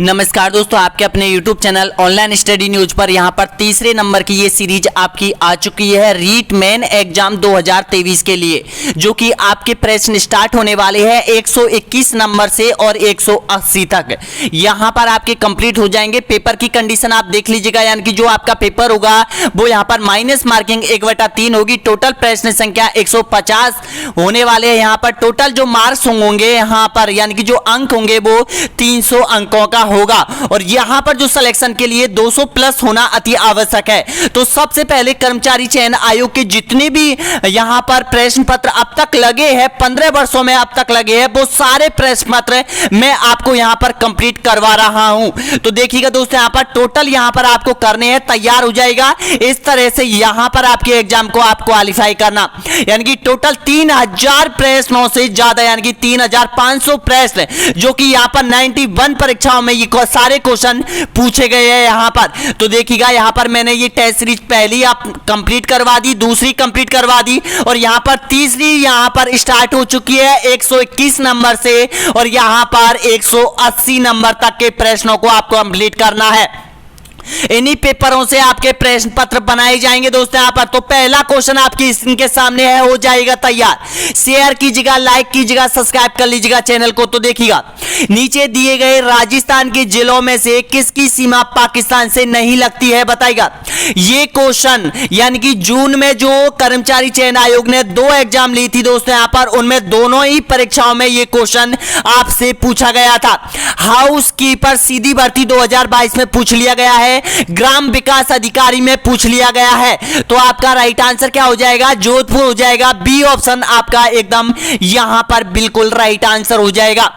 नमस्कार दोस्तों, आपके अपने YouTube channel online study news पर यहाँ पर तीसरे नंबर की ये सीरीज आपकी आ चुकी है रीट मेन एग्जाम 2023 के लिए, जो कि आपके प्रश्न स्टार्ट होने वाले हैं 121 नंबर से और 180 तक यहाँ पर आपके कंप्लीट हो जाएंगे। पेपर की कंडीशन आप देख लीजिएगा, यानी कि जो आपका पेपर होगा वो यहाँ पर माइनस मार्किंग 1/3 होगी। टोटल प्रश्न संख्या 150 होने वाले हैं। यहाँ पर टोटल जो मार्क्स होंगे यहाँ पर यानी कि जो अंक होंगे वो 300 अंकों का होगा और यहां पर जो सिलेक्शन के लिए 200 प्लस होना अति आवश्यक है। तो सबसे पहले कर्मचारी चयन आयोग के जितने भी यहां पर प्रश्न पत्र अब तक लगे हैं, 15 वर्षों में अब तक लगे हैं, वो सारे प्रश्न पत्र मैं आपको यहां पर कंप्लीट करवा रहा हूं। तो देखिएगा दोस्तों, यहां पर टोटल यहां पर आपको करने हैं, तैयार हो जाएगा इस तरह से यहां पर आपके एग्जाम को आप क्वालिफाई करना, यानी कि टोटल 3000 प्रश्नों से ज्यादा यानी कि 3500 प्रश्न जो कि यहां पर 91 परीक्षाओं में ये सारे क्वेश्चन पूछे गए हैं यहां पर। तो देखिएगा यहां पर मैंने ये टेस्ट सीरीज पहली आप कंप्लीट करवा दी, दूसरी कंप्लीट करवा दी और यहां पर तीसरी यहां पर स्टार्ट हो चुकी है 121 नंबर से और यहां पर 180 नंबर तक के प्रश्नों को आपको कंप्लीट करना है। इन्हीं पेपरों से आपके प्रश्न पत्र बनाए जाएंगे दोस्तों यहाँ पर। तो पहला क्वेश्चन आपकी स्क्रीन के सामने है, हो जाएगा तैयार। शेयर कीजिएगा, लाइक कीजिएगा, सब्सक्राइब कर लीजिएगा चैनल को। तो देखिएगा नीचे दिए गए राजस्थान के जिलों में से किसकी सीमा पाकिस्तान से नहीं लगती है, बताइएगा। ये क्वेश्चन यानी कि जून में जो कर्मचारी चयन आयोग ने 2 एग्जाम ली थी दोस्तों यहाँ पर, उनमें दोनों ही परीक्षाओं में ये क्वेश्चन आपसे पूछा गया था। हाउस कीपर सीधी भर्ती 2022 में पूछ लिया गया है, ग्राम विकास अधिकारी में पूछ लिया गया है। तो आपका राइट आंसर क्या हो जाएगा? जोधपुर हो जाएगा। बी ऑप्शन आपका एकदम यहां पर बिल्कुल राइट आंसर हो जाएगा।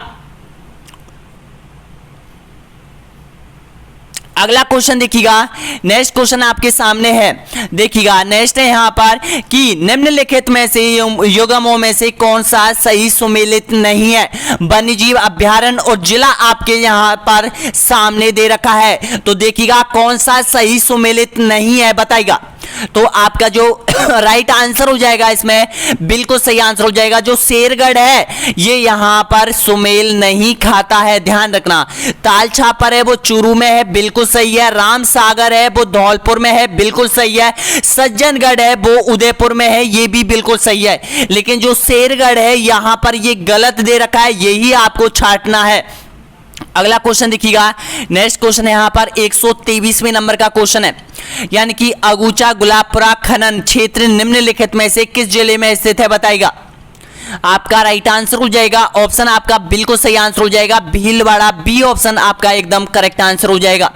अगला क्वेश्चन देखिएगा, नेक्स्ट क्वेश्चन आपके सामने है। देखिएगा नेक्स्ट है यहां पर कि निम्नलिखित में से युग्मों में से कौन सा सही सुमेलित नहीं है। वन्यजीव अभ्यारण्य और जिला आपके यहां पर सामने दे रखा है। तो देखिएगा कौन सा सही सुमेलित नहीं है, बताइएगा। तो आपका जो राइट आंसर हो जाएगा इसमें बिल्कुल सही आंसर हो जाएगा, जो शेरगढ़ है ये यहां पर सुमेल नहीं खाता है, ध्यान रखना। ताल छापर है वो चूरू में है, बिल्कुल सही है। राम सागर है वो धौलपुर में है, बिल्कुल सही है। सज्जनगढ़ है वो उदयपुर में है, ये भी बिल्कुल सही है। लेकिन जो शेरगढ़ है यहां पर ये गलत दे रखा है, यही आपको छांटना है। अगला क्वेश्चन देखिएगा, नेक्स्ट क्वेश्चन यहां पर 123वें नंबर का क्वेश्चन है, यानी कि अगुचा गुलाबपुरा खनन क्षेत्र निम्नलिखित में से किस जिले में स्थित है, बताइएगा। आपका राइट आंसर हो जाएगा, ऑप्शन आपका बिल्कुल सही आंसर हो जाएगा भीलवाड़ा। बी ऑप्शन आपका एकदम करेक्ट आंसर हो जाएगा।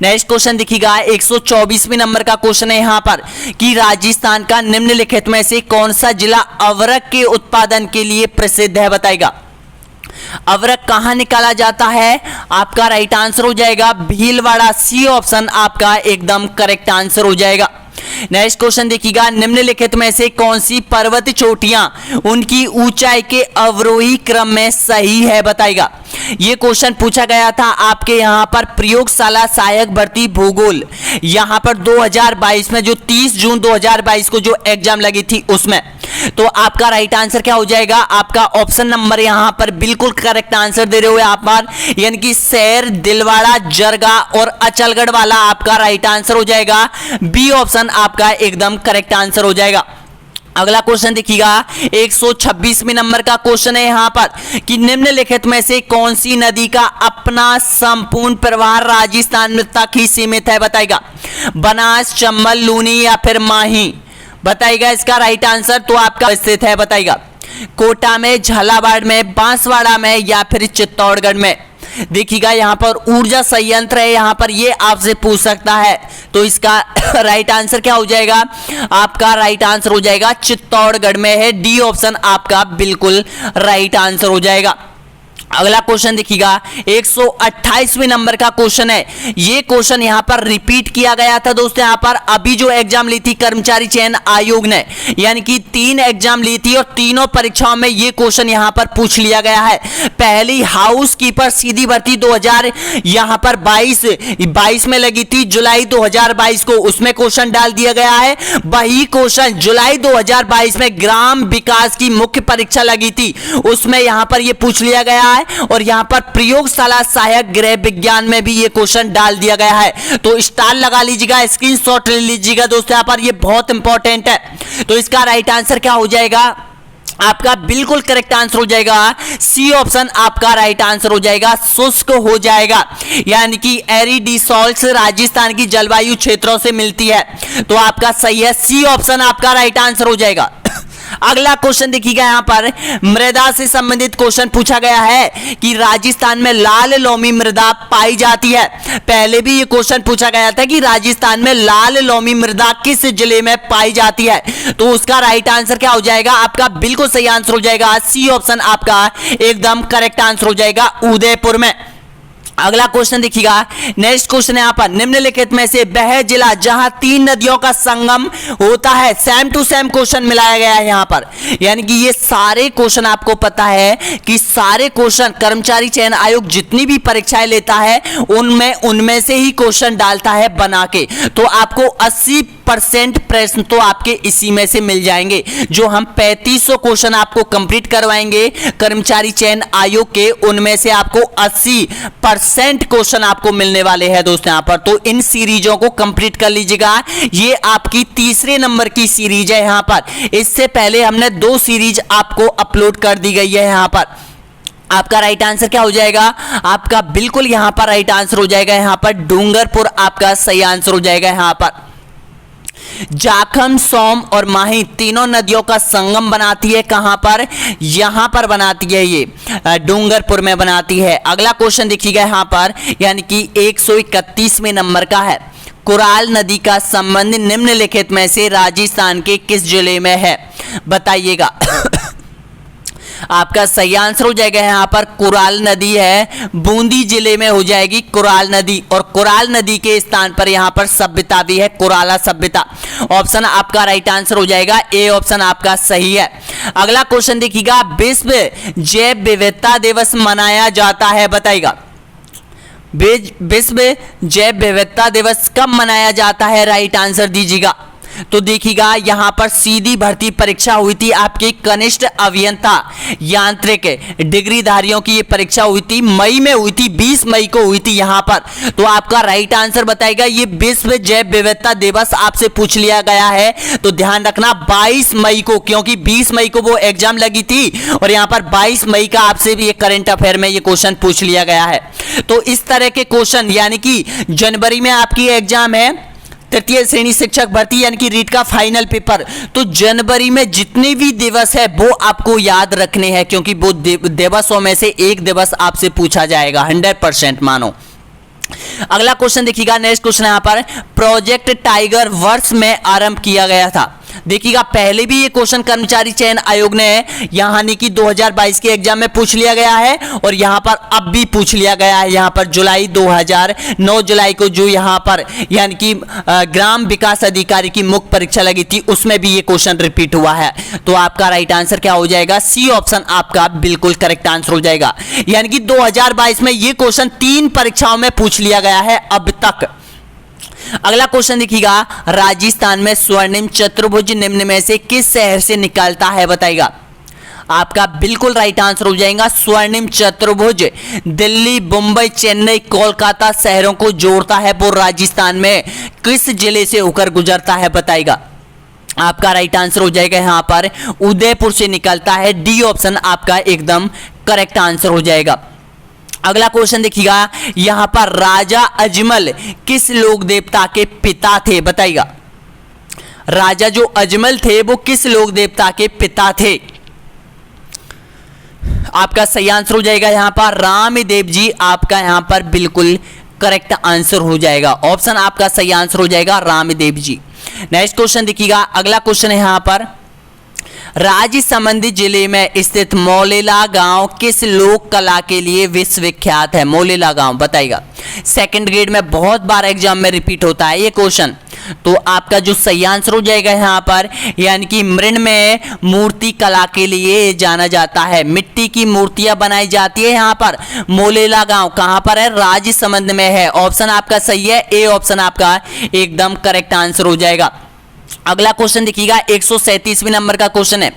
नेक्स्ट क्वेश्चन देखिएगा 124वें नंबर का क्वेश्चन है यहां पर कि राजस्थान का निम्नलिखित में से कौन सा जिला अवरक के उत्पादन के लिए प्रसिद्ध है, बताइएगा। अवरक कहां निकाला जाता है? आपका राइट आंसर हो जाएगा भीलवाड़ा। सी ऑप्शन आपका एकदम करेक्ट आंसर हो जाएगा। नेक्स्ट क्वेश्चन देखिएगा, निम्नलिखित में से कौन सी पर्वत चोटियां उनकी ऊंचाई के अवरोही क्रम में सही है, बताइएगा। ये क्वेश्चन पूछा गया था आपके यहां पर प्रयोगशाला सहायक भर्ती भूगोल यहां पर 2022 में, जो 30 जून 2022 को जो एग्जाम लगी थी उसमें। तो आपका राइट आंसर क्या हो जाएगा? आपका ऑप्शन नंबर यहां पर बिल्कुल करेक्ट आंसर दे रहे हो आप पर, यानी कि शहर दिलवाड़ा जरगा और अचलगढ़ वाला आपका राइट आंसर हो जाएगा। बी ऑप्शन आपका एकदम करेक्ट आंसर हो जाएगा। अगला क्वेश्चन देखिएगा 126वें नंबर का क्वेश्चन है यहां पर कि निम्नलिखित में से कौन सी नदी का अपना संपूर्ण प्रवाह राजस्थान तक ही सीमित है, बताइएगा। बनास, चंबल, लूनी या फिर माही, बताइएगा इसका राइट आंसर। तो आपका स्थित है, बताइएगा कोटा में, झालावाड़ में, बांसवाड़ा में या फिर चित्तौड़गढ़ में। देखिएगा यहां पर ऊर्जा संयंत्र है, यहां पर ये आपसे पूछ सकता है। तो इसका राइट आंसर क्या हो जाएगा? आपका राइट आंसर हो जाएगा चित्तौड़गढ़ में है। डी ऑप्शन आपका बिल्कुल राइट आंसर हो जाएगा। अगला क्वेश्चन देखिएगा 128वें नंबर का क्वेश्चन है। ये क्वेश्चन यहां पर रिपीट किया गया था दोस्तों यहां पर अभी जो एग्जाम ली थी कर्मचारी चयन आयोग ने, यानी कि 3 एग्जाम ली थी और तीनों परीक्षाओं में ये क्वेश्चन यहां पर पूछ लिया गया है। पहली हाउस कीपर सीधी भर्ती 2000 यहां पर 22 में लगी थी, जुलाई 2022 को उसमें क्वेश्चन डाल दिया गया है। वही क्वेश्चन जुलाई 2022 में ग्राम विकास की मुख्य परीक्षा लगी थी उसमें यहां पर ये पूछ लिया गया है। है और यहाँ पर प्रयोगशाला सहायक गृह विज्ञान में भी ये क्वेश्चन डाल दिया गया है। तो स्टार लगा लीजिएगा, स्क्रीनशॉट ले लीजिएगा दोस्तों, यहाँ पर ये बहुत इंपॉर्टेंट है। तो इसका राइट आंसर क्या हो जाएगा, आपका बिल्कुल करेक्ट आंसर हो जाएगा सी ऑप्शन, आपका राइट आंसर हो जाएगा शुष्क हो जाएगा, यानी कि एरिडी सॉल्ट्स राजस्थान की जलवायु क्षेत्रों से मिलती है। तो आपका सही है, सी ऑप्शन आपका राइट आंसर हो जाएगा। अगला क्वेश्चन देखिएगा, यहाँ पर मृदा से संबंधित क्वेश्चन पूछा गया है कि राजस्थान में लाल लोमी मृदा पाई जाती है। पहले भी ये क्वेश्चन पूछा गया था कि राजस्थान में लाल लोमी मृदा किस जिले में पाई जाती है। तो उसका राइट आंसर क्या हो जाएगा, आपका बिल्कुल सही आंसर हो जाएगा सी ऑप्शन, आपका एकदम करेक्ट आंसर हो जाएगा उदयपुर में। अगला क्वेश्चन देखिएगा, नेक्स्ट क्वेश्चन है यहाँ पर निम्नलिखित में से वह जिला जहां 3 नदियों का संगम होता है। सेम टू सेम क्वेश्चन मिलाया गया है यहाँ पर, यानी कि ये सारे क्वेश्चन आपको पता है कि सारे क्वेश्चन कर्मचारी चयन आयोग जितनी भी परीक्षाएं लेता है उनमें से ही क्वेश्चन डालता है बना के। तो आपको 80% प्रश्न तो आपके इसी में से मिल जाएंगे। जो हम 3500 क्वेश्चन आपको कंप्लीट करवाएंगे कर्मचारी चयन आयोग के, उनमें से आपको 80% क्वेश्चन आपको मिलने वाले हैं दोस्तों यहाँ पर। तो इन सीरीजों को कंप्लीट कर लीजिएगा। ये आपकी तीसरे नंबर की सीरीज है यहाँ पर। इससे पहले हमने 2 सीरीज आपको अपलोड कर दी गई है यहाँ पर। आपका राइट आंसर क्या हो जाएगा, आपका बिल्कुल यहाँ पर राइट आंसर हो जाएगा यहाँ पर डूंगरपुर, आपका सही आंसर हो जाएगा यहाँ पर। जाखम, सोम और माही तीनों नदियों का संगम बनाती है, कहां पर, यहां पर बनाती है, ये डूंगरपुर में बनाती है। अगला क्वेश्चन देखिएगा यहाँ पर, यानी कि 131वें नंबर का है, कुराल नदी का संबंध निम्नलिखित में से राजस्थान के किस जिले में है, बताइएगा। आपका सही आंसर हो जाएगा यहाँ पर कुराल नदी है, बूंदी जिले में हो जाएगी कुराल नदी, और कुराल नदी के स्थान पर यहाँ पर सभ्यता भी है, कुराला सभ्यता। ऑप्शन आपका राइट आंसर हो जाएगा ए ऑप्शन आपका सही है। अगला क्वेश्चन देखिएगा, विश्व जैव विविधता दिवस मनाया जाता है, बताइएगा। विश्व जैव विविधता दिवस कब मनाया जाता है, राइट आंसर दीजिएगा। तो देखिएगा यहाँ पर सीधी भर्ती परीक्षा हुई थी आपकी कनिष्ठ अभियंता यांत्रिक डिग्रीधारियों की ये परीक्षा हुई थी, मई में हुई थी, 20 मई को हुई थी यहाँ पर। तो आपका राइट आंसर बताएगा, ये विश्व जैव विविधता दिवस आपसे पूछ लिया गया है, तो ध्यान रखना 22 मई को, क्योंकि 20 मई को वो एग्जाम लगी थी और यहाँ पर 22 मई का आपसे भी एक करंट अफेयर में ये क्वेश्चन पूछ लिया गया है। तो इस तरह के क्वेश्चन, यानी कि जनवरी में आपकी एग्जाम है तृतीय श्रेणी शिक्षक भर्ती यानी कि रीट का फाइनल पेपर, तो जनवरी में जितने भी दिवस है वो आपको याद रखने हैं, क्योंकि वो दिवसों में से एक दिवस आपसे पूछा जाएगा 100% मानो। अगला क्वेश्चन देखिएगा, नेक्स्ट क्वेश्चन यहाँ पर, प्रोजेक्ट टाइगर वर्ष में आरंभ किया गया था। देखिएगा पहले भी ये क्वेश्चन कर्मचारी चयन आयोग ने यानी कि 2022 के एग्जाम में पूछ लिया गया है और यहाँ पर अब भी पूछ लिया गया है। यहाँ पर 9 जुलाई को जो यहाँ पर यानी कि ग्राम विकास अधिकारी की मुख्य परीक्षा लगी थी उसमें भी ये क्वेश्चन रिपीट हुआ है। तो आपका राइट आंसर क्या हो जाएगा, सी ऑप्शन आपका बिल्कुल करेक्ट आंसर हो जाएगा। यानी कि 2022 में ये क्वेश्चन 3 परीक्षाओं में पूछ लिया गया है अब तक। अगला क्वेश्चन देखिएगा, राजस्थान में स्वर्णिम चतुर्भुज निम्न में से किस शहर से निकलता है, बताइएगा। आपका बिल्कुल राइट आंसर हो जाएगा स्वर्णिम चतुर्भुज दिल्ली, मुंबई, चेन्नई, कोलकाता शहरों को जोड़ता है, वो राजस्थान में किस जिले से होकर गुजरता है, बताइएगा। आपका राइट आंसर हो जाएगा यहाँ पर उदयपुर से निकलता है, डी ऑप्शन आपका एकदम करेक्ट आंसर हो जाएगा। अगला क्वेश्चन देखिएगा, यहां पर राजा अजमल किस लोक देवता के पिता थे, बताइएगा। राजा जो अजमल थे वो किस लोक देवता के पिता थे। आपका सही आंसर हो जाएगा यहाँ पर रामदेव जी, आपका यहाँ पर बिल्कुल करेक्ट आंसर हो जाएगा। ऑप्शन आपका सही आंसर हो जाएगा रामदेव जी। नेक्स्ट क्वेश्चन देखिएगा, अगला क्वेश्चन है यहाँ पर, राजसमंद जिले में स्थित मौलेला गांव किस लोक कला के लिए विश्वविख्यात है, मौलेला गांव, बताइएगा। सेकंड ग्रेड में बहुत बार एग्जाम में रिपीट होता है ये क्वेश्चन। तो आपका जो सही आंसर हो जाएगा यहाँ पर, यानी कि मृण में मूर्ति कला के लिए जाना जाता है, मिट्टी की मूर्तियां बनाई जाती है यहाँ पर। मौलेला गांव कहाँ पर है, राजसमंद में है। ऑप्शन आपका सही है, ए ऑप्शन आपका एकदम करेक्ट आंसर हो जाएगा। अगला क्वेश्चन देखिएगा 137वें नंबर का क्वेश्चन है,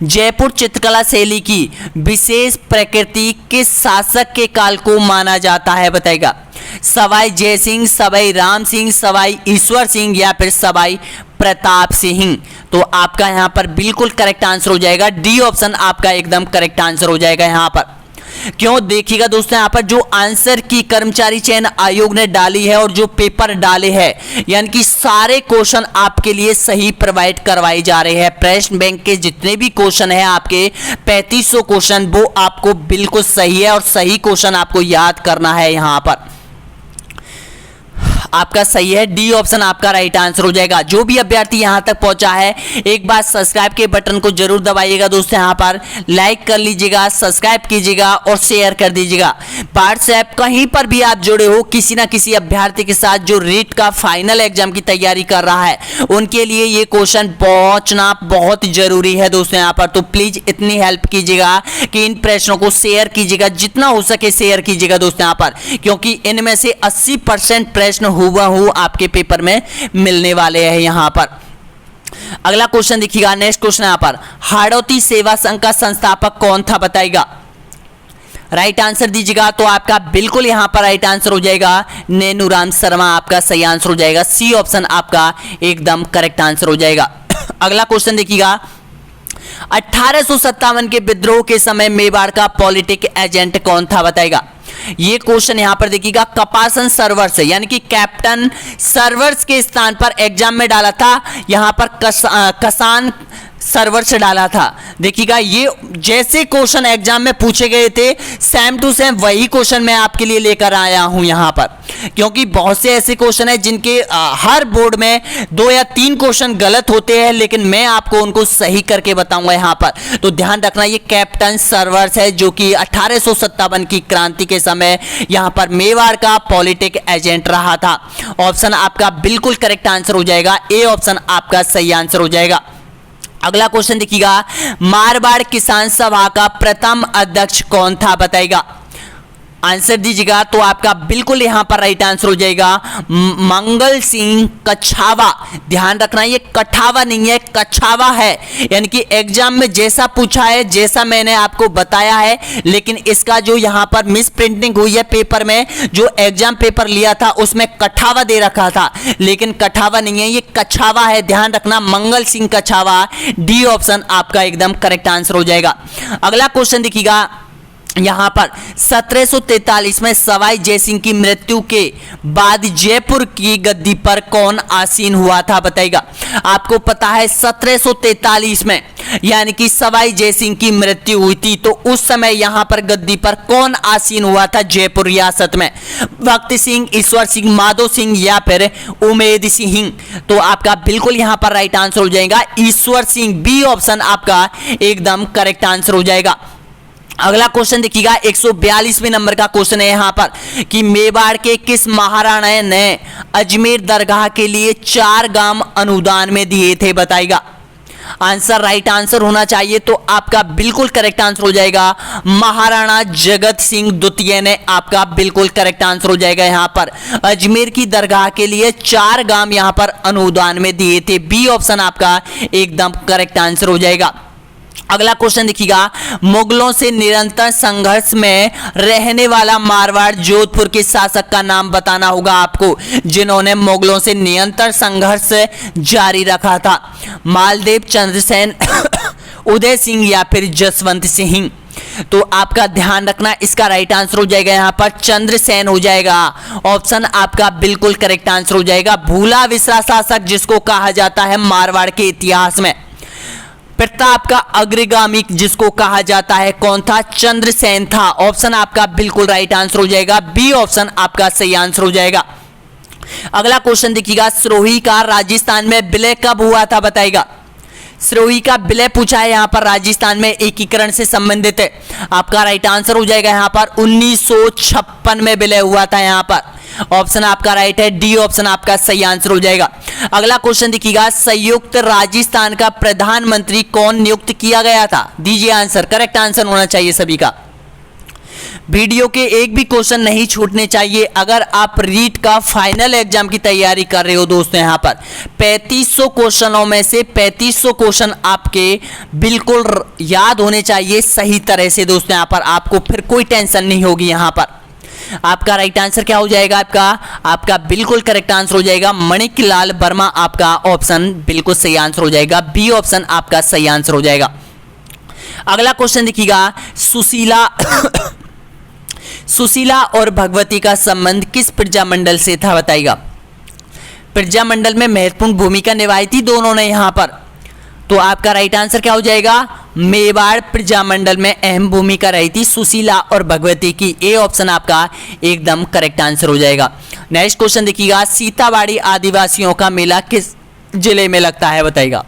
जयपुर चित्रकला शैली की विशेष प्रकृति किस शासक के काल को माना जाता है, बताएगा। सवाई जय सिंह, सवाई राम सिंह, सवाई ईश्वर सिंह या फिर सवाई प्रताप सिंह। तो आपका यहां पर बिल्कुल करेक्ट आंसर हो जाएगा डी ऑप्शन आपका एकदम करेक्ट आंसर हो जाएगा यहां पर। क्यों, देखिएगा दोस्तों यहां पर जो आंसर की कर्मचारी चयन आयोग ने डाली है और जो पेपर डाले हैं, यानी कि सारे क्वेश्चन आपके लिए सही प्रोवाइड करवाए जा रहे हैं। प्रश्न बैंक के जितने भी क्वेश्चन है आपके 3500 क्वेश्चन, वो आपको बिल्कुल सही है और सही क्वेश्चन आपको याद करना है। यहां पर आपका सही है, डी ऑप्शन आपका राइट आंसर हो जाएगा। जो भी अभ्यर्थी यहां तक पहुंचा है, एक बार सब्सक्राइब के बटन को जरूर दबाइएगा दोस्तों, यहां पर लाइक कर लीजिएगा, सब्सक्राइब कीजिएगा और शेयर कर दीजिएगा। व्हाट्सएप कहीं पर भी आप जुड़े हो किसी ना किसी अभ्यर्थी के साथ जो रीट का फाइनल एग्जाम की तैयारी कर रहा है, उनके लिए ये क्वेश्चन पहुंचना बहुत जरूरी है दोस्तों यहां पर। तो प्लीज इतनी हेल्प कीजिएगा कि इन प्रश्नों को शेयर कीजिएगा, जितना हो सके शेयर कीजिएगा दोस्तों यहां पर, क्योंकि इनमें से 80% प्रश्न हुबहू आपके पेपर में मिलने वाले हैं यहां पर। अगला क्वेश्चन देखिएगा, नेक्स्ट क्वेश्चन यहां पर, हाड़ौती सेवा संघ का संस्थापक कौन था, बताइएगा। राइट आंसर दीजिएगा तो आपका बिल्कुल यहां पर राइट आंसर हो जाएगा नैनूराम शर्मा, आपका सही आंसर हो जाएगा। सी ऑप्शन आपका एकदम करेक्ट आंसर हो जाएगा। अगला क्वेश्चन देखिएगा, 1857 के विद्रोह के समय मेवाड़ का पॉलिटिक एजेंट कौन था, बताएगा। ये क्वेश्चन यहां पर देखिएगा कपासन सर्वर्स, यानी कि कैप्टन सर्वर्स के स्थान पर एग्जाम में डाला था, यहां पर कसान सर्वर से डाला था। देखिएगा ये जैसे क्वेश्चन एग्जाम में पूछे गए थे सेम टू सेम वही क्वेश्चन मैं आपके लिए लेकर आया हूं यहां पर, क्योंकि बहुत से ऐसे क्वेश्चन है जिनके हर बोर्ड में 2 या 3 क्वेश्चन गलत होते हैं, लेकिन मैं आपको उनको सही करके बताऊंगा यहां पर। तो ध्यान रखना, ये कैप्टन सर्वर्स है जो कि 1857 की क्रांति के समय यहां पर मेवाड़ का पॉलिटिक एजेंट रहा था। ऑप्शन आपका बिल्कुल करेक्ट आंसर हो जाएगा, ए ऑप्शन आपका सही आंसर हो जाएगा। अगला क्वेश्चन देखिएगा, मारवाड़ किसान सभा का प्रथम अध्यक्ष कौन था, बताइएगा। आंसर दीजिएगा तो आपका बिल्कुल यहां पर राइट आंसर हो जाएगा मंगल सिंह कछावा। ध्यान रखना ये कठावा नहीं है, कछावा है, यानी कि एग्जाम में जैसा पूछा है, जैसा मैंने आपको बताया है, लेकिन इसका जो यहां पर मिस प्रिंटिंग हुई है पेपर में, जो एग्जाम पेपर लिया था उसमें कठावा दे रखा था, लेकिन कठावा नहीं है, ये कछावा है। ध्यान रखना, मंगल सिंह कछावा, डी ऑप्शन आपका एकदम करेक्ट आंसर हो जाएगा। अगला क्वेश्चन देखिएगा, यहां पर 1743 में सवाई जयसिंह की मृत्यु के बाद जयपुर की गद्दी पर कौन आसीन हुआ था, बताइएगा। आपको पता है 1743 में यानी कि सवाई जयसिंह की मृत्यु हुई थी, तो उस समय यहां पर गद्दी पर कौन आसीन हुआ था जयपुर रियासत में, भक्त सिंह, ईश्वर सिंह, माधो सिंह या फिर उमेद सिंह। तो आपका बिल्कुल यहां पर राइट आंसर हो जाएगा ईश्वर सिंह, बी ऑप्शन आपका एकदम करेक्ट आंसर हो जाएगा। अगला क्वेश्चन देखिएगा 142वें नंबर का क्वेश्चन है यहां पर कि मेवाड़ के किस महाराणा ने अजमेर दरगाह के लिए 4 गांव अनुदान में दिए थे, बताइएगा। आंसर राइट आंसर होना चाहिए, तो आपका बिल्कुल करेक्ट आंसर हो जाएगा महाराणा जगत सिंह द्वितीय ने, आपका बिल्कुल करेक्ट आंसर हो जाएगा। यहां पर अजमेर की दरगाह के लिए 4 गांव यहां पर अनुदान में दिए थे, बी ऑप्शन आपका एकदम करेक्ट आंसर हो जाएगा। अगला क्वेश्चन देखिएगा, मुगलों से निरंतर संघर्ष में रहने वाला मारवाड़ जोधपुर के शासक का नाम बताना होगा आपको, जिन्होंने मुगलों से निरंतर संघर्ष जारी रखा था। मालदेव, चंद्रसेन, उदय सिंह या फिर जसवंत सिंह। तो आपका ध्यान रखना, इसका राइट आंसर हो जाएगा यहां पर चंद्रसेन हो जाएगा। ऑप्शन आपका बिल्कुल करेक्ट आंसर हो जाएगा। भूला विसरा शासक जिसको कहा जाता है मारवाड़ के इतिहास में, प्रताप का अग्रगामी जिसको कहा जाता है कौन था, चंद्रसेन था। ऑप्शन आपका बिल्कुल राइट आंसर हो जाएगा, बी ऑप्शन आपका सही आंसर हो जाएगा। अगला क्वेश्चन देखिएगा, सिरोही का राजस्थान में विलय कब हुआ था, बताइएगा। सिरोही का विलय पूछा है यहां पर, राजस्थान में एकीकरण से संबंधित है। आपका राइट आंसर हो जाएगा यहां पर 1956 में विलय हुआ था यहां पर। ऑप्शन आपका राइट है, डी ऑप्शन आपका सही आंसर हो जाएगा। अगला क्वेश्चन देखिएगा, संयुक्त राजस्थान का प्रधानमंत्री कौन नियुक्त किया गया था, दीजिए आंसर, करेक्ट आंसर होना चाहिए सभी का। वीडियो के एक भी क्वेश्चन नहीं छूटने चाहिए। अगर आप रीट का फाइनल एग्जाम की तैयारी कर रहे हो दोस्तों, यहाँ पर 3500 क्वेश्चनों में से 3500 क्वेश्चन आपके बिल्कुल याद होने चाहिए सही तरह से दोस्तों। यहाँ पर आपको फिर कोई टेंशन नहीं होगी। यहाँ पर आपका राइट आंसर क्या हो जाएगा? आपका बिल्कुल करेक्ट आंसर हो जाएगा मणिक लाल वर्मा। आपका ऑप्शन बिल्कुल सही आंसर हो जाएगा, बी ऑप्शन आपका सही आंसर हो जाएगा। अगला क्वेश्चन देखिएगा, सुशीला और भगवती का संबंध किस प्रजामंडल से था? बताइएगा। प्रजामंडल में महत्वपूर्ण भूमिका निभाई थी दोनों ने यहाँ पर। तो आपका राइट आंसर क्या हो जाएगा? मेवाड़ प्रजामंडल में अहम भूमिका रही थी सुशीला और भगवती की। ए ऑप्शन आपका एकदम करेक्ट आंसर हो जाएगा। नेक्स्ट क्वेश्चन देखिएगा, सीतावाड़ी आदिवासियों का मेला किस जिले में लगता है? बताइएगा।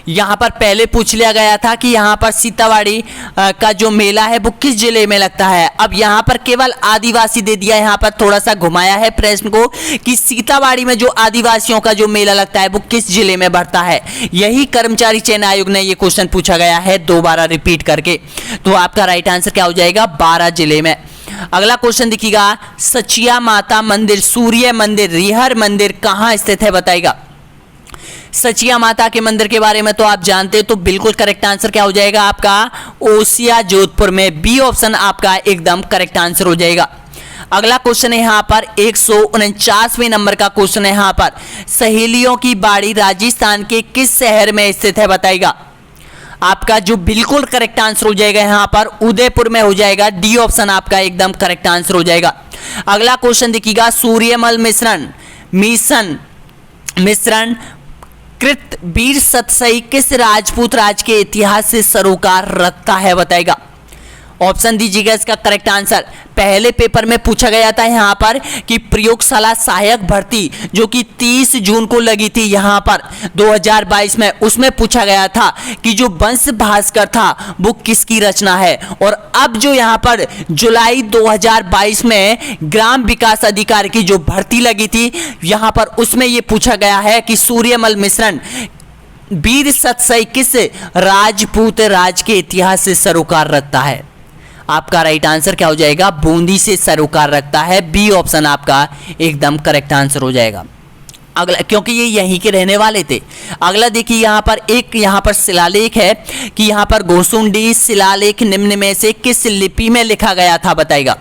यहाँ पर पहले पूछ लिया गया था कि यहाँ पर सीतावाड़ी का जो मेला है वो किस जिले में लगता है। अब यहाँ पर केवल आदिवासी दे दिया, यहाँ पर थोड़ा सा घुमाया है प्रश्न को कि सीतावाड़ी में जो आदिवासियों का जो मेला लगता है वो किस जिले में बढ़ता है। यही कर्मचारी चयन आयोग ने ये क्वेश्चन पूछा गया है दोबारा रिपीट करके। तो आपका राइट आंसर क्या हो जाएगा? 12 जिले में। अगला क्वेश्चन देखिएगा, सचिया माता मंदिर, सूर्य मंदिर, रिहर मंदिर कहाँ स्थित है? बताइएगा। सचिया माता के मंदिर के बारे में तो आप जानते हैं, तो बिल्कुल करेक्ट आंसर क्या हो जाएगा आपका? ओसिया जोधपुर में। बी ऑप्शन आपका एकदम करेक्ट आंसर हो जाएगा। अगला क्वेश्चन है यहाँ पर 149वें नंबर का क्वेश्चन है यहाँ पर, सहेलियों की बाड़ी राजस्थान के किस शहर में स्थित है? बताइएगा। आपका जो बिल्कुल करेक्ट आंसर हो जाएगा यहाँ पर उदयपुर में हो जाएगा। डी ऑप्शन आपका एकदम करेक्ट आंसर हो जाएगा। अगला क्वेश्चन देखिएगा, सूर्यमल मिश्रण कृत वीर सतसई किस राजपूत राज के इतिहास से सरोकार रखता है? बताएगा। ऑप्शन दीजिएगा इसका करेक्ट आंसर। पहले पेपर में पूछा गया था यहाँ पर कि प्रयोगशाला सहायक भर्ती जो कि 30 जून को लगी थी यहाँ पर 2022 में, उसमें पूछा गया था कि जो वंश भास्कर था वो किसकी रचना है। और अब जो यहाँ पर जुलाई 2022 में ग्राम विकास अधिकारी की जो भर्ती लगी थी यहाँ पर, उसमें ये पूछा गया है कि सूर्यमल मिश्रण वीर सतसई किस राजपूत राज के इतिहास से सरोकार रखता है? आपका राइट आंसर क्या हो जाएगा? बूंदी से सरोकार रखता है। बी ऑप्शन आपका एकदम करेक्ट आंसर हो जाएगा। अगला, क्योंकि ये यहीं के रहने वाले थे। अगला देखिए, यहाँ पर शिलालेख है कि यहाँ पर घोसुंडी शिलालेख निम्न में से किस लिपि में लिखा गया था? बताइएगा।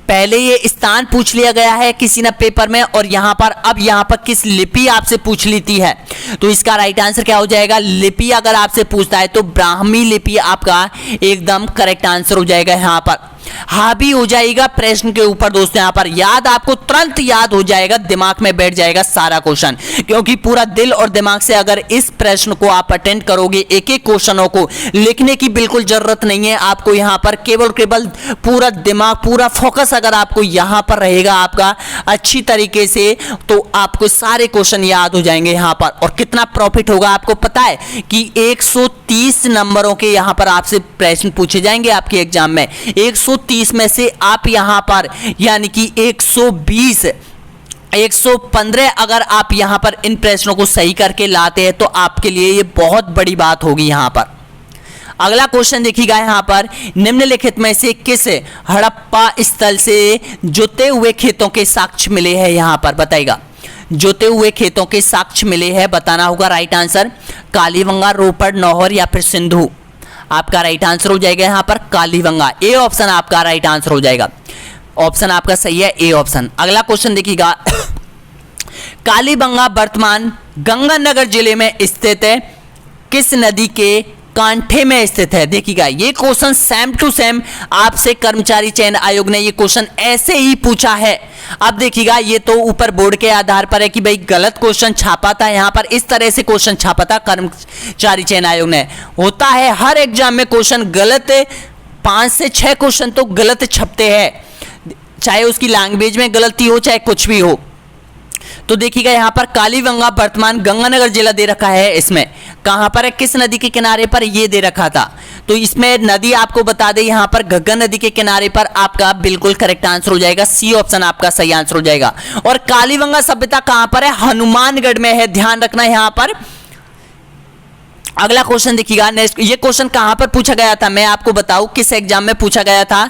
पहले ये स्थान पूछ लिया गया है किसी ने पेपर में, और यहाँ पर किस लिपि आपसे पूछ लेती है। तो इसका राइट आंसर क्या हो जाएगा? लिपि अगर आपसे पूछता है तो ब्राह्मी लिपि आपका एकदम करेक्ट आंसर हो जाएगा। यहाँ पर हावी हो जाएगा प्रश्न के ऊपर दोस्तों। यहाँ पर याद आपको तुरंत याद हो जाएगा, दिमाग में बैठ जाएगा सारा क्वेश्चन, क्योंकि पूरा दिल और दिमाग से अगर इस प्रश्न को आप अटेंड करोगे, एक एक क्वेश्चनों को लिखने की बिल्कुल जरूरत नहीं है आपको। यहाँ पर केवल पूरा दिमाग, पूरा फोकस अगर आपको यहाँ पर रहेगा आपका अच्छी तरीके से, तो आपको सारे क्वेश्चन याद हो जाएंगे यहाँ पर। और कितना प्रॉफिट होगा आपको पता है कि 130 नंबरों के यहाँ पर आपसे प्रश्न पूछे जाएंगे आपके एग्जाम में। 130 में से आप यहां पर यानी कि 115 अगर आप यहां पर इन प्रश्नों को सही करके लाते हैं तो आपके लिए ये बहुत बड़ी बात होगी यहां पर। अगला क्वेश्चन देखिएगा, यहां पर निम्नलिखित में से किस हड़प्पा स्थल से जुते हुए खेतों के साक्ष्य मिले हैं? यहां पर बताइएगा। जोते हुए खेतों के साक्ष्य मिले हैं, बताना होगा राइट आंसर। कालीबंगा, रोपड़, नौहर या फिर सिंधु। आपका राइट आंसर हो जाएगा यहाँ पर कालीबंगा। ए ऑप्शन आपका राइट आंसर हो जाएगा। ऑप्शन आपका सही है, ए ऑप्शन। अगला क्वेश्चन देखिएगा, कालीबंगा वर्तमान गंगानगर जिले में स्थित है, किस नदी के कांठे में स्थित है? देखिएगा, ये क्वेश्चन सेम टू सेम आपसे कर्मचारी चयन आयोग ने ये क्वेश्चन ऐसे ही पूछा है। अब देखिएगा, ये तो ऊपर बोर्ड के आधार पर है कि भाई गलत क्वेश्चन छापा था, यहाँ पर इस तरह से क्वेश्चन छापा था कर्मचारी चयन आयोग ने। होता है हर एग्जाम में क्वेश्चन गलत, 5 से 6 क्वेश्चन तो गलत छपते हैं, चाहे उसकी लैंग्वेज में गलती हो चाहे कुछ भी हो। तो देखिएगा, यहाँ पर कालीबंगा वर्तमान गंगानगर जिला दे रखा है। इसमें कहां पर है, किस नदी के किनारे पर, ये दे रखा था। तो इसमें नदी आपको बता दे, यहाँ पर घग्गर नदी के किनारे पर आपका बिल्कुल करेक्ट आंसर हो जाएगा। सी ऑप्शन आपका सही आंसर हो जाएगा। और कालीबंगा सभ्यता कहां पर है? हनुमानगढ़ में है, ध्यान रखना यहाँ पर। अगला क्वेश्चन देखिएगा, नेक्स्ट, ये क्वेश्चन कहां पर पूछा गया था मैं आपको बताऊं, किस एग्जाम में पूछा गया था?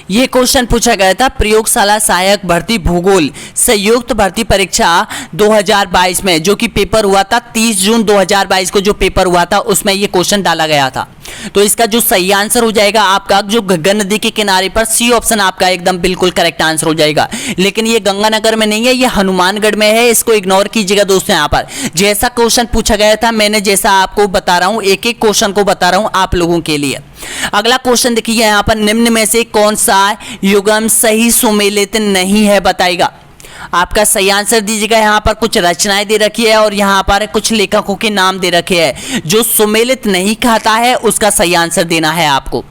ये क्वेश्चन पूछा गया था प्रयोगशाला सहायक भर्ती भूगोल संयुक्त भर्ती परीक्षा 2022 में, जो कि पेपर हुआ था 30 जून 2022 को जो पेपर हुआ था उसमें ये क्वेश्चन डाला गया था। तो इसका जो सही आंसर हो जाएगा आपका जो गंगा नदी के किनारे पर, सी ऑप्शन आपका एकदम बिल्कुल करेक्ट आंसर हो जाएगा। लेकिन ये गंगानगर में नहीं है, ये हनुमानगढ़ में है, इसको इग्नोर कीजिएगा दोस्तों। यहाँ पर जैसा क्वेश्चन पूछा गया था मैंने जैसा आपको बता रहा हूँ, एक एक क्वेश्चन को बता रहा हूँ आप लोगों के लिए। अगला क्वेश्चन देखिए यहाँ पर, निम्न में से कौन सा युग्म सही सुमेलित नहीं है बताइएगा। आपका सही आंसर दीजिएगा। यहाँ पर कुछ रचनाएं दे रखी है और यहाँ पर कुछ लेखकों के नाम दे रखे हैं। जो सुमेलित नहीं खाता है उसका सही आंसर देना है आपको।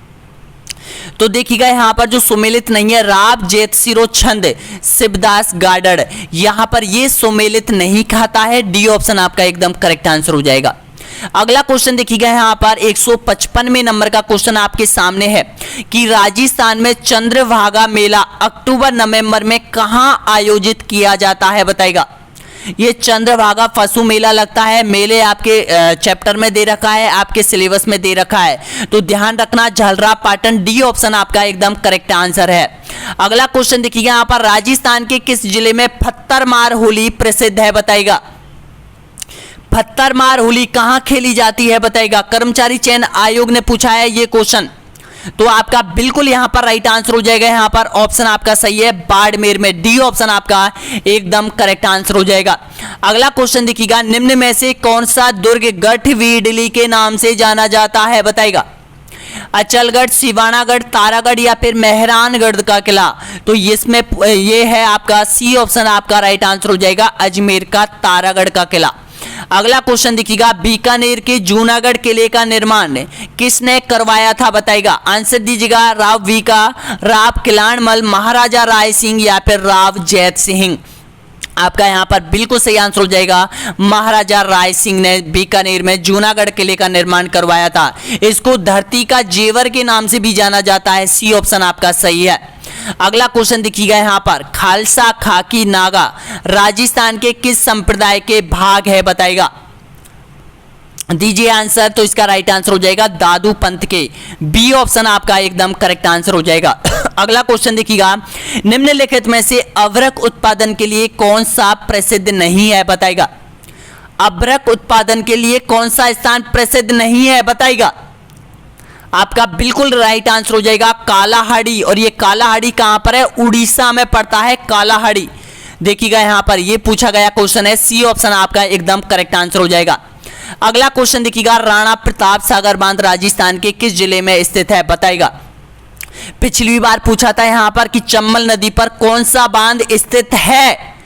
तो देखिएगा यहाँ पर जो सुमेलित नहीं है, राव जेतसिरो छंद शिवदास गार्डर, यहाँ पर ये सुमेलित नहीं खाता है। डी ऑप्शन आपका एकदम करेक्ट आंसर हो जाएगा। अगला क्वेश्चन देखिएगा यहाँ पर 155वें नंबर का क्वेश्चन आपके सामने है कि राजस्थान में चंद्रभागा मेला अक्टूबर नवंबर में कहां आयोजित किया जाता है बताइएगा। ये चंद्रभागा पशु मेला लगता है, मेले आपके चैप्टर में दे रखा है, आपके सिलेबस में दे रखा है, तो ध्यान रखना झलरा पाटन। डी ऑप्शन आपका एकदम करेक्ट आंसर है। अगला क्वेश्चन देखिएगा यहाँ पर, राजस्थान के किस जिले में पत्थरमार होली प्रसिद्ध है बताइएगा। पत्थरमार होली कहां खेली जाती है बताइएगा। कर्मचारी चयन आयोग ने पूछा है ये क्वेश्चन, तो आपका बिल्कुल यहां पर राइट आंसर हो जाएगा। यहां पर ऑप्शन आपका सही है, बाड़मेर में। डी ऑप्शन आपका एकदम करेक्ट आंसर हो जाएगा। अगला क्वेश्चन देखिएगा, निम्न में से कौन सा दुर्ग गढ़विडली के नाम से जाना जाता है बताइएगा। अचलगढ़, सिवानागढ़, तारागढ़ या फिर मेहरानगढ़ का किला। तो इसमें ये है आपका सी ऑप्शन आपका राइट आंसर हो जाएगा, अजमेर का तारागढ़ का किला। अगला क्वेश्चन देखिएगा, बीकानेर के जूनागढ़ किले का निर्माण किसने करवाया था बताइएगा। आंसर दीजिएगा, राव वीका, राव किलाड़मल, महाराजा राय सिंह या फिर राव जैत सिंह। आपका यहाँ पर बिल्कुल सही आंसर हो जाएगा, महाराजा राय सिंह ने बीकानेर में जूनागढ़ किले का निर्माण करवाया था। इसको धरती का जेवर के नाम से भी जाना जाता है। सी ऑप्शन आपका सही है। अगला क्वेश्चन देखिएगा यहाँ पर, खालसा खाकी नागा राजस्थान के किस संप्रदाय के भाग है बताइएगा। दीजिए आंसर। तो इसका राइट आंसर हो जाएगा दादू पंथ के। बी ऑप्शन आपका एकदम करेक्ट आंसर हो जाएगा। अगला क्वेश्चन देखिएगा, निम्नलिखित में से अभ्रक उत्पादन के लिए कौन सा प्रसिद्ध नहीं है बताइएगा। अभ्रक उत्पादन के लिए कौन सा स्थान प्रसिद्ध नहीं है बताइएगा। आपका बिल्कुल राइट आंसर हो जाएगा कालाहाड़ी। और ये कालाहाड़ी कहां पर है, उड़ीसा में पड़ता है कालाहाड़ी। देखिएगा यहाँ पर ये पूछा गया क्वेश्चन है, सी ऑप्शन आपका एकदम करेक्ट आंसर हो जाएगा। अगला क्वेश्चन देखिएगा, राणा प्रताप सागर बांध राजस्थान के किस जिले में स्थित है बताइएगा। पिछली बार पूछा था यहाँ पर कि चंबल नदी पर कौन सा बांध स्थित है।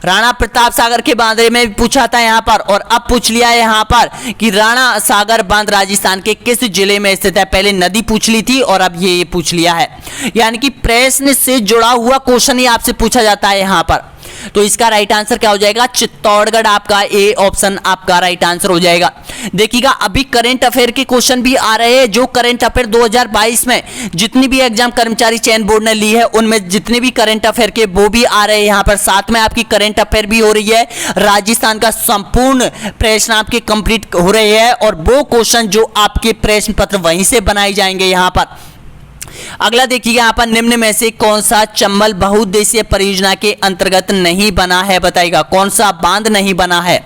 राणा प्रताप सागर के बांध में पूछा था यहाँ पर, और अब पूछ लिया है यहाँ पर कि राणा सागर बांध राजस्थान के किस जिले में स्थित है। पहले नदी पूछ ली थी और अब ये पूछ लिया है, यानी कि प्रश्न से जुड़ा हुआ क्वेश्चन ही आपसे पूछा जाता है यहाँ पर। तो इसका राइट आंसर क्या हो जाएगा, चित्तौड़गढ़। आपका ए ऑप्शन आपका राइट आंसर हो जाएगा। देखिएगा अभी करंट अफेयर के क्वेश्चन भी आ रहे हैं, जो करंट अफेयर 2022 में जितनी भी एग्जाम कर्मचारी चयन बोर्ड ने ली है उनमें जितने भी करंट अफेयर के वो भी आ रहे हैं यहाँ पर। साथ में आपकी करंट अफेयर भी हो रही है, राजस्थान का संपूर्ण प्रश्न आपके कंप्लीट हो रहे हैं, और वो क्वेश्चन जो आपके प्रश्न पत्र वहीं से बनाए जाएंगे यहाँ पर। अगला देखिए यहाँ पर, निम्न में से कौन सा चंबल बहुउद्देशीय परियोजना के अंतर्गत नहीं बना है बताइएगा। कौन सा बांध नहीं बना है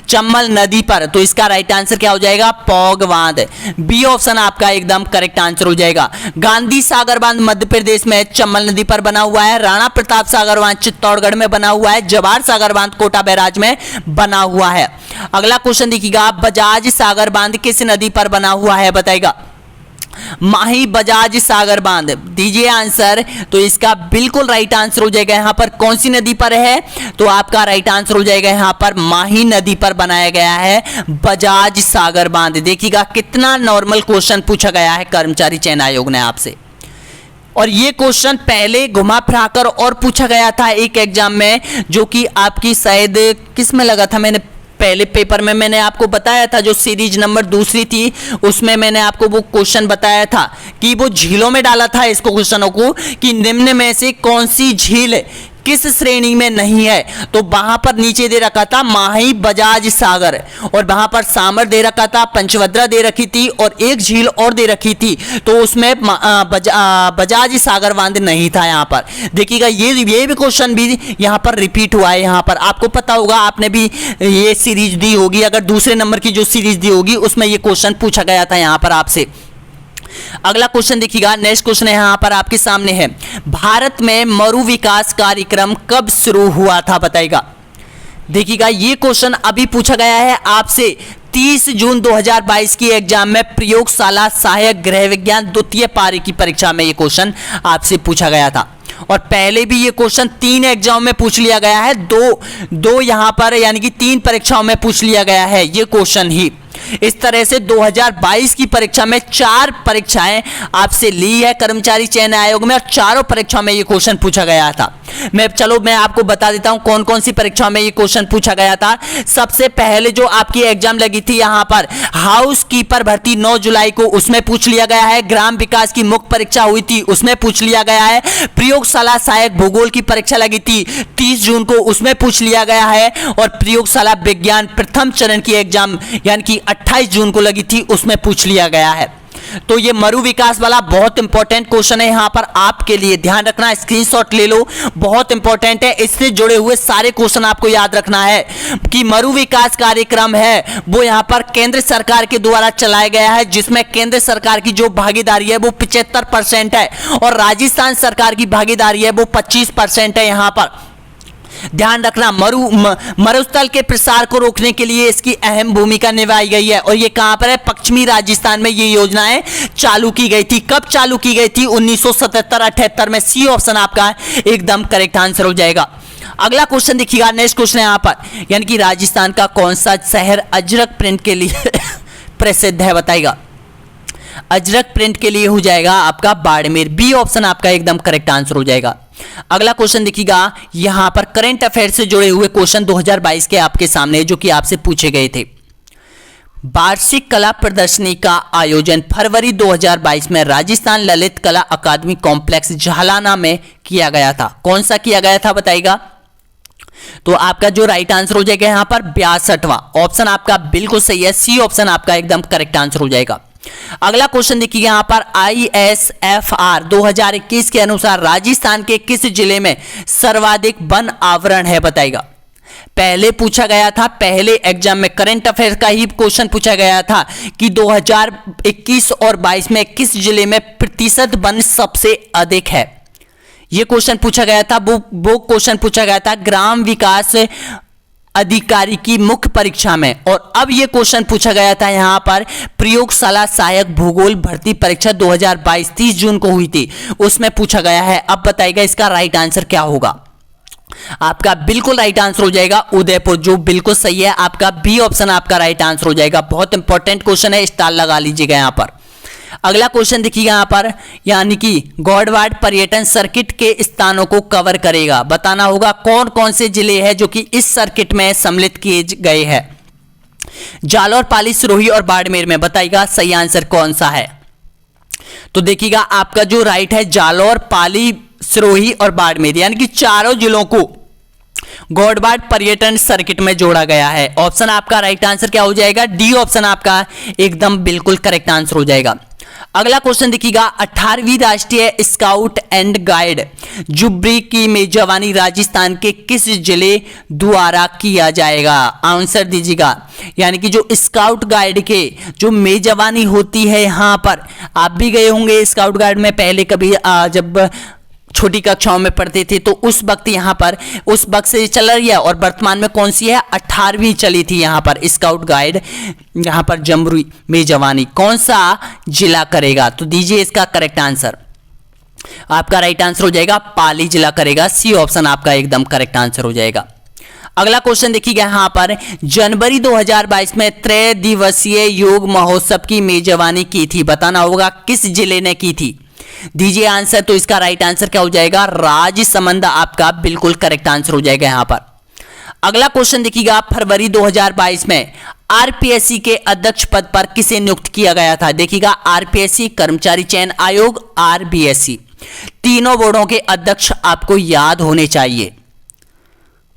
चंबल नदी पर। तो इसका राइट आंसर क्या हो जाएगा, पौग बांध। बी ऑप्शन आपका एकदम करेक्ट आंसर हो जाएगा। गांधी सागर बांध मध्य प्रदेश में चंबल नदी पर बना हुआ है। राणा प्रताप सागर बांध चित्तौड़गढ़ में बना हुआ है। जवाहर सागर बांध कोटा बैराज में बना हुआ है। अगला क्वेश्चन देखिएगा, बजाज सागर बांध किस नदी पर बना हुआ है बताइएगा। माही बजाज सागर बांध। दीजिए आंसर। तो इसका बिल्कुल राइट आंसर हो जाएगा यहाँ पर कौन सी नदी पर है, तो आपका राइट आंसर हो जाएगा यहाँ पर माही नदी पर बनाया गया है बजाज सागर बांध। देखिएगा कितना नॉर्मल क्वेश्चन पूछा गया है कर्मचारी चयन आयोग ने आपसे, और ये क्वेश्चन पहले घुमा फिराकर और पूछा गया था एक एग्जाम में, जो कि आपकी शायद किस में लगा था, मैंने पहले पेपर में मैंने आपको बताया था, जो सीरीज नंबर दूसरी थी उसमें मैंने आपको वो क्वेश्चन बताया था कि वो झीलों में डाला था इसको क्वेश्चनों को, कि निम्न में से कौन सी झील किस श्रेणी में नहीं है? तो वहां पर नीचे दे रखा था माही, बजाज, सागर, और वहां पर सामर दे रखा था, पंचभद्रा दे रखी थी और एक झील और दे रखी थी। तो उसमें बजाज सागर बांध नहीं था। यहां पर देखिएगा ये भी क्वेश्चन भी यहां पर रिपीट हुआ है। यहां पर आपको पता होगा, आपने भी ये सीरीज दी होगी, अगर दूसरे नंबर की जो सीरीज दी होगी उसमें ये क्वेश्चन पूछा गया था यहां पर आपसे। अगला क्वेश्चन देखिएगा, नेक्स्ट क्वेश्चन यहां पर आपके सामने है, भारत में मरु विकास कार्यक्रम कब शुरू हुआ था? बताइएगा। देखिएगा ये क्वेश्चन अभी पूछा गया है आपसे 30 जून 2022 की एग्जाम में प्रयोगशाला सहायक गृह विज्ञान द्वितीय पारी की परीक्षा में ये क्वेश्चन आपसे पूछा गया था। और पहले भी ये क्वेश्चन 3 एग्जाम में पूछ लिया गया है, दो यहां पर यानी कि 3 परीक्षाओं में पूछ लिया गया है ये क्वेश्चन ही। इस तरह से 2022 की परीक्षा में 4 परीक्षाएं आपसे ली है कर्मचारी चयन आयोग में, और चारों परीक्षाओं में ये क्वेश्चन पूछा गया था। मैं आपको बता देता हूं कौन कौन सी परीक्षाओं में ये क्वेश्चन पूछा गया था। सबसे पहले जो आपकी एग्जाम लगी थी यहां पर हाउस कीपर भर्ती 9 जुलाई को, उसमें पूछ लिया गया है। ग्राम विकास की मुख्य परीक्षा हुई थी, उसमें पूछ लिया गया है। प्रयोगशाला सहायक भूगोल की परीक्षा लगी थी 30 जून को, उसमें पूछ लिया गया है। और प्रयोगशाला विज्ञान प्रथम चरण की एग्जाम यानी कि 28 जून को लगी थी, उसमें पूछ लिया गया है। तो ये मरु विकास वाला बहुत इंपॉर्टेंट क्वेश्चन है यहां पर आपके लिए, ध्यान रखना, स्क्रीनशॉट ले लो, बहुत इंपॉर्टेंट है। इससे जुड़े हुए सारे क्वेश्चन आपको याद रखना है कि मरु विकास कार्यक्रम है वो यहां पर केंद्र सरकार के द्वारा चलाया गया है, जिसमें केंद्र सरकार की जो भागीदारी है वो 75% है और राजस्थान सरकार की भागीदारी है वो 25% है। यहां पर ध्यान रखना, मरुस्थल के प्रसार को रोकने के लिए इसकी अहम भूमिका निभाई गई है। और ये कहां पर है? पश्चिमी राजस्थान में ये योजनाएं चालू की गई थी। कब चालू की गई थी? 1977-78 में। सी ऑप्शन आपका एकदम करेक्ट आंसर हो जाएगा। अगला क्वेश्चन देखिएगा, नेक्स्ट क्वेश्चन है यहां पर, यानी कि राजस्थान का कौन सा शहर अजरक प्रिंट के लिए प्रसिद्ध है? बताइएगा। अजरक प्रिंट के लिए हो जाएगा आपका बाड़मेर। बी ऑप्शन आपका एकदम करेक्ट आंसर हो जाएगा। अगला क्वेश्चन देखिएगा, यहां पर करंट अफेयर से जुड़े हुए क्वेश्चन 2022 के आपके सामने जो कि आपसे पूछे गए थे। वार्षिक कला प्रदर्शनी का आयोजन फरवरी 2022 में राजस्थान ललित कला अकादमी कॉम्प्लेक्स झालाना में किया गया था। कौन सा किया गया था बताइएगा। तो आपका जो राइट आंसर हो जाएगा यहां पर 62वां ऑप्शन आपका बिल्कुल सही है। सी ऑप्शन आपका एकदम करेक्ट आंसर हो जाएगा। अगला क्वेश्चन देखिए यहां पर, ISFR 2021 के अनुसार राजस्थान के किस जिले में सर्वाधिक वन आवरण है? बताइएगा। पहले पूछा गया था, पहले एग्जाम में करंट अफेयर का ही क्वेश्चन पूछा गया था कि 2021 और 22 में किस जिले में प्रतिशत वन सबसे अधिक है। यह क्वेश्चन पूछा गया था, वो क्वेश्चन पूछा गया था ग्राम विकास अधिकारी की मुख्य परीक्षा में। और अब यह क्वेश्चन पूछा गया था यहां पर प्रयोगशाला सहायक भूगोल भर्ती परीक्षा 2022 30 जून को हुई थी, उसमें पूछा गया है। अब बताइएगा इसका राइट आंसर क्या होगा। आपका बिल्कुल राइट आंसर हो जाएगा उदयपुर, जो बिल्कुल सही है। आपका बी ऑप्शन आपका राइट आंसर हो जाएगा। बहुत इंपॉर्टेंट क्वेश्चन है, स्टार लगा लीजिएगा यहां पर। अगला क्वेश्चन देखिएगा यहां पर, यानी कि गौड़वाड़ पर्यटन सर्किट के स्थानों को कवर करेगा। बताना होगा कौन कौन से जिले हैं जो कि इस सर्किट में सम्मिलित किए गए हैं। जालौर, पाली, सिरोही और बाड़मेर में। बताइएगा सही आंसर कौन सा है। तो देखिएगा आपका जो राइट है जालौर, पाली, सिरोही और बाड़मेर, यानी कि चारों जिलों को गौड़वाड़ पर्यटन सर्किट में जोड़ा गया है। ऑप्शन आपका राइट आंसर क्या हो जाएगा? डी ऑप्शन आपका एकदम बिल्कुल करेक्ट आंसर हो जाएगा। अगला क्वेश्चन देखिएगा, 18वीं राष्ट्रीय स्काउट एंड गाइड जुबरी की मेजबानी राजस्थान के किस जिले द्वारा किया जाएगा? आंसर दीजिएगा। यानी कि जो स्काउट गाइड के जो मेजबानी होती है, यहां पर आप भी गए होंगे स्काउट गाइड में पहले कभी, जब छोटी कक्षाओं में पढ़ते थे, तो उस वक्त यहां पर उस वक्त से चल रही है। और वर्तमान में कौन सी है? 18वीं चली थी यहां पर स्काउट गाइड, यहां पर जमुई में जवानी। कौन सा जिला करेगा? तो दीजिए इसका करेक्ट आंसर। आपका राइट आंसर हो जाएगा पाली जिला करेगा। सी ऑप्शन आपका एकदम करेक्ट आंसर हो जाएगा। अगला क्वेश्चन देखिएगा यहां पर, जनवरी 2022 में 3 दिवसीय योग महोत्सव की मेजबानी की थी। बताना होगा किस जिले ने की थी। दीजिए आंसर। तो इसका राइट आंसर क्या हो जाएगा? राजसमंद आपका बिल्कुल करेक्ट आंसर हो जाएगा यहां पर। अगला क्वेश्चन देखिएगा, फरवरी 2022 में आरपीएससी के अध्यक्ष पद पर किसे नियुक्त किया गया था? देखिएगा आरपीएससी कर्मचारी चयन आयोग, आरबीएससी। तीनों बोर्डों के अध्यक्ष आपको याद होने चाहिए।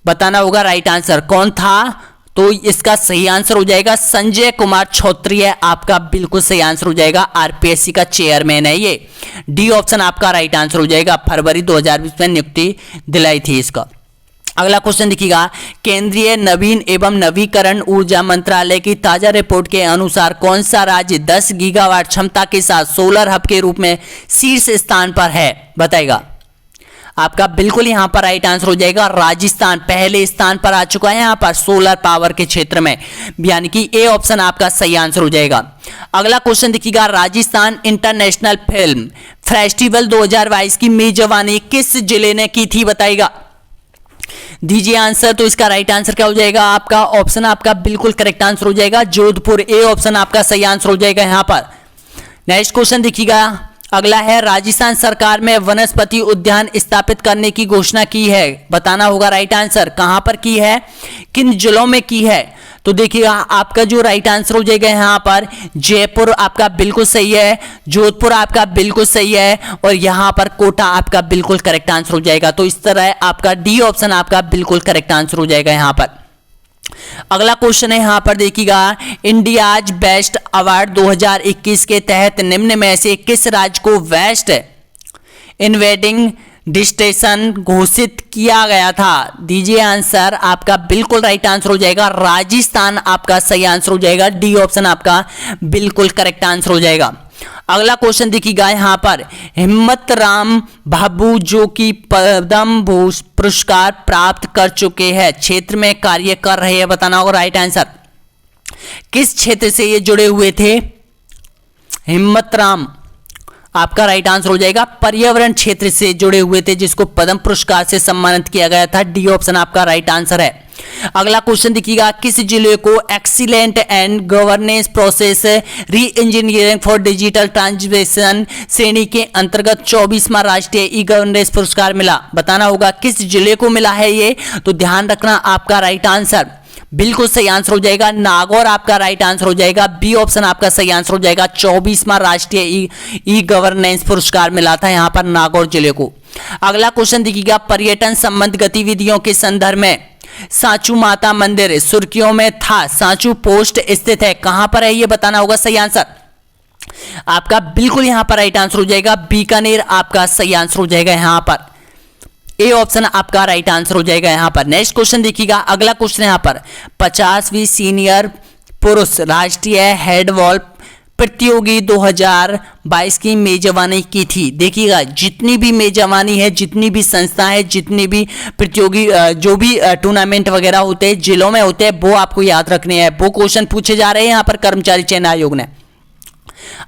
बताना होगा राइट आंसर कौन था। तो इसका सही आंसर हो जाएगा संजय कुमार छोत्रिय, आपका बिल्कुल सही आंसर हो जाएगा। आरपीएससी का चेयरमैन है ये। डी ऑप्शन आपका राइट आंसर हो जाएगा। फरवरी 2020 में नियुक्ति दिलाई थी इसका। अगला क्वेश्चन देखिएगा, केंद्रीय नवीन एवं नवीकरण ऊर्जा मंत्रालय की ताजा रिपोर्ट के अनुसार कौन सा राज्य 10 गीगावाट क्षमता के साथ सोलर हब के रूप में शीर्ष स्थान पर है, बताएगा। आपका बिल्कुल यहां पर राइट आंसर हो जाएगा राजस्थान पहले स्थान पर आ चुका है यहां पर सोलर पावर के क्षेत्र में, यानी कि ए ऑप्शन आपका सही आंसर हो जाएगा। अगला क्वेश्चन देखिएगा, राजस्थान इंटरनेशनल फिल्म फेस्टिवल 2022 की मेजबानी किस जिले ने की थी, बताएगा। दीजिए आंसर। तो इसका राइट आंसर क्या हो जाएगा, आपका ऑप्शन आपका बिल्कुल करेक्ट आंसर हो जाएगा जोधपुर। ए ऑप्शन आपका सही आंसर हो जाएगा यहां पर। नेक्स्ट क्वेश्चन देखिएगा, अगला है राजस्थान सरकार में वनस्पति उद्यान स्थापित करने की घोषणा की है, बताना होगा राइट आंसर। कहां पर की है, किन जिलों में की है। तो देखिएगा आपका जो राइट आंसर हो जाएगा यहां पर जयपुर आपका बिल्कुल सही है, जोधपुर आपका बिल्कुल सही है, और यहां पर कोटा आपका बिल्कुल करेक्ट आंसर हो जाएगा। तो इस तरह आपका डी ऑप्शन आपका बिल्कुल करेक्ट आंसर हो जाएगा यहां पर। अगला क्वेश्चन है यहां पर देखिएगा, इंडियाज बेस्ट अवार्ड 2021 के तहत निम्न में से किस राज्य को बेस्ट इन्वेडिंग डिस्टेशन घोषित किया गया था। दीजिए आंसर। आपका बिल्कुल राइट आंसर हो जाएगा राजस्थान, आपका सही आंसर हो जाएगा। डी ऑप्शन आपका बिल्कुल करेक्ट आंसर हो जाएगा। अगला क्वेश्चन देखिएगा यहां पर, हिम्मत राम भाभू जो कि पद्म भूषण पुरस्कार प्राप्त कर चुके हैं क्षेत्र में कार्य कर रहे हैं, बताना होगा राइट आंसर। किस क्षेत्र से ये जुड़े हुए थे, हिम्मत राम आपका राइट आंसर हो जाएगा पर्यावरण क्षेत्र से जुड़े हुए थे जिसको पद्म पुरस्कार से सम्मानित किया गया था। डी ऑप्शन आपका राइट आंसर है। अगला क्वेश्चन देखिएगा, किस जिले को एक्सीलेंट एंड गवर्नेंस प्रोसेस री इंजीनियरिंग फॉर डिजिटल ट्रांसफॉर्मेशन श्रेणी के अंतर्गत 24वां राष्ट्रीय ई गवर्नेंस पुरस्कार मिला, बताना होगा किस जिले को मिला है ये। तो ध्यान रखना आपका राइट आंसर बिल्कुल सही आंसर हो जाएगा नागौर, आपका राइट आंसर हो जाएगा। बी ऑप्शन आपका सही आंसर हो जाएगा। 24वां राष्ट्रीय ई गवर्नेंस पुरस्कार मिला था यहां पर नागौर जिले को। अगला क्वेश्चन देखिएगा, पर्यटन संबंध गतिविधियों के संदर्भ में सांचू माता मंदिर सुर्खियों में था, सांचू पोस्ट स्थित है, कहां पर है ये बताना होगा सही आंसर। आपका बिल्कुल यहां पर राइट आंसर हो जाएगा बीकानेर, आपका सही आंसर हो जाएगा यहां पर। ए ऑप्शन आपका राइट आंसर हो जाएगा यहां पर। नेक्स्ट क्वेश्चन देखिएगा, अगला क्वेश्चन यहां पर 50वीं सीनियर पुरुष राष्ट्रीय हैंडबॉल प्रतियोगी 2022 की मेजबानी की थी। देखिएगा जितनी भी मेजबानी है, जितनी भी संस्था है, जितनी भी प्रतियोगी जो भी टूर्नामेंट वगैरह होते हैं जिलों में होते हैं, वो आपको याद रखने हैं। वो क्वेश्चन पूछे जा रहे हैं यहां पर कर्मचारी चयन आयोग ने।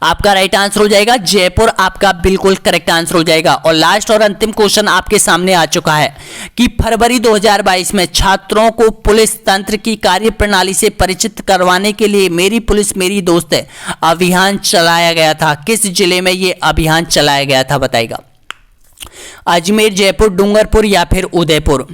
आपका राइट आंसर हो जाएगा जयपुर, आपका बिल्कुल करेक्ट आंसर हो जाएगा। और लास्ट और अंतिम क्वेश्चन आपके सामने आ चुका है कि फरवरी 2022 में छात्रों को पुलिस तंत्र की कार्य प्रणाली से परिचित करवाने के लिए मेरी पुलिस मेरी दोस्त है अभियान चलाया गया था। किस जिले में यह अभियान चलाया गया था, बताइएगा। अजमेर, जयपुर, डूंगरपुर या फिर उदयपुर।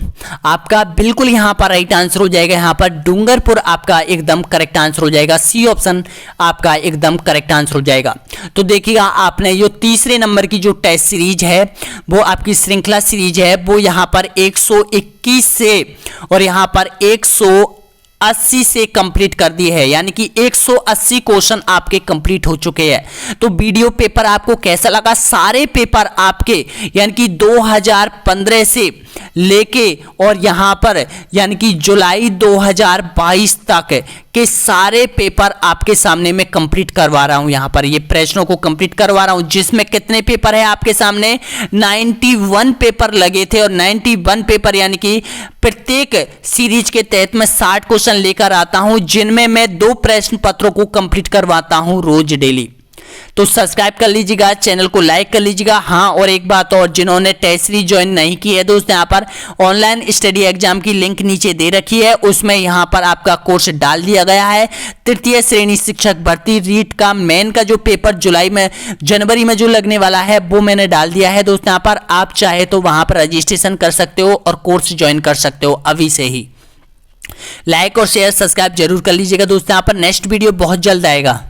आपका बिल्कुल यहां पर राइट आंसर हो जाएगा यहां पर डूंगरपुर, आपका एकदम करेक्ट आंसर हो जाएगा। सी ऑप्शन आपका एकदम करेक्ट आंसर हो जाएगा। तो देखिएगा आपने जो तीसरे नंबर की जो टेस्ट सीरीज है, वो आपकी श्रृंखला सीरीज है, वो यहां पर 121 से और यहां पर 180 से कंप्लीट कर दी है, यानी कि 180 क्वेश्चन आपके कंप्लीट हो चुके हैं। तो वीडियो पेपर आपको कैसा लगा? सारे पेपर आपके यानी कि 2015 से लेके और यहां पर यानी कि जुलाई 2022 तक के सारे पेपर आपके सामने मैं कंप्लीट करवा रहा हूं। यहां पर ये प्रश्नों को कंप्लीट करवा रहा हूं, जिसमें कितने पेपर है आपके सामने 91 पेपर लगे थे। और 91 पेपर यानी कि प्रत्येक सीरीज के तहत मैं 60 क्वेश्चन लेकर आता हूं, जिनमें मैं 2 प्रश्न पत्रों को कंप्लीट करवाता हूं रोज डेली। तो सब्सक्राइब कर लीजिएगा, चैनल को लाइक कर लीजिएगा। हाँ, और एक बात और, जिन्होंने टेस्ट सीरीज ज्वाइन नहीं की है दोस्त, यहाँ पर ऑनलाइन स्टडी एग्जाम की लिंक नीचे दे रखी है, उसमें यहाँ पर आपका कोर्स डाल दिया गया है। तृतीय श्रेणी शिक्षक भर्ती रीट का मेन का जो पेपर जनवरी में जो लगने वाला है, वो मैंने डाल दिया है दोस्त। यहाँ पर आप चाहे तो वहां पर रजिस्ट्रेशन कर सकते हो और कोर्स ज्वाइन कर सकते हो अभी से ही। लाइक और शेयर सब्सक्राइब जरूर कर लीजिएगा दोस्त। यहाँ पर नेक्स्ट वीडियो बहुत जल्द आएगा।